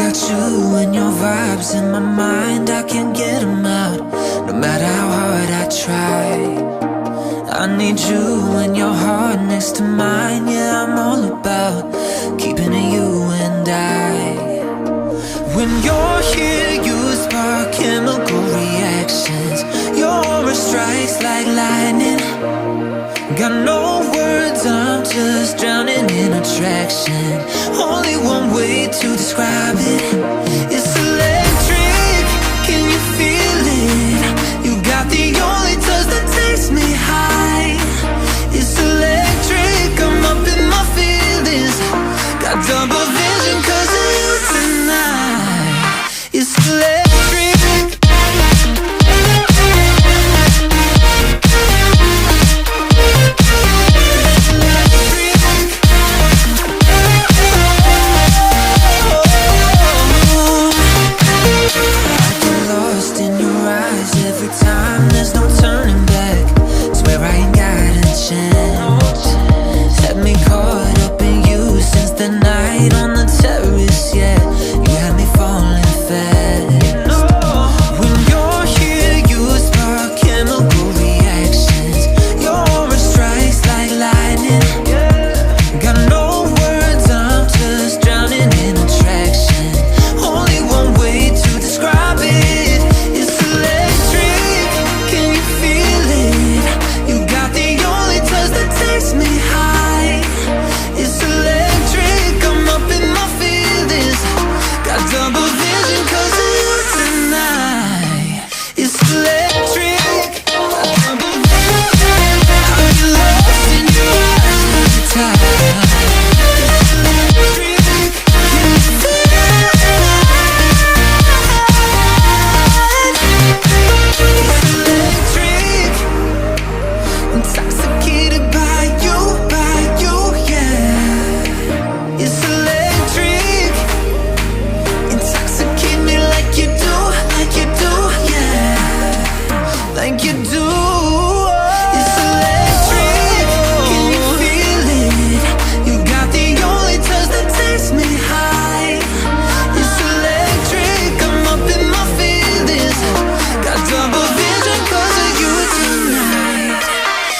got you and your vibes in my mind, I can't get them out, no matter how hard I try. I need you and your heart next to mine. Yeah, I'm all about keeping it you and I. When you're here, you spark chemical reactions. Your aura strikes like lightning. Got no words, I'm just drowning in attraction. Only one way to describe it.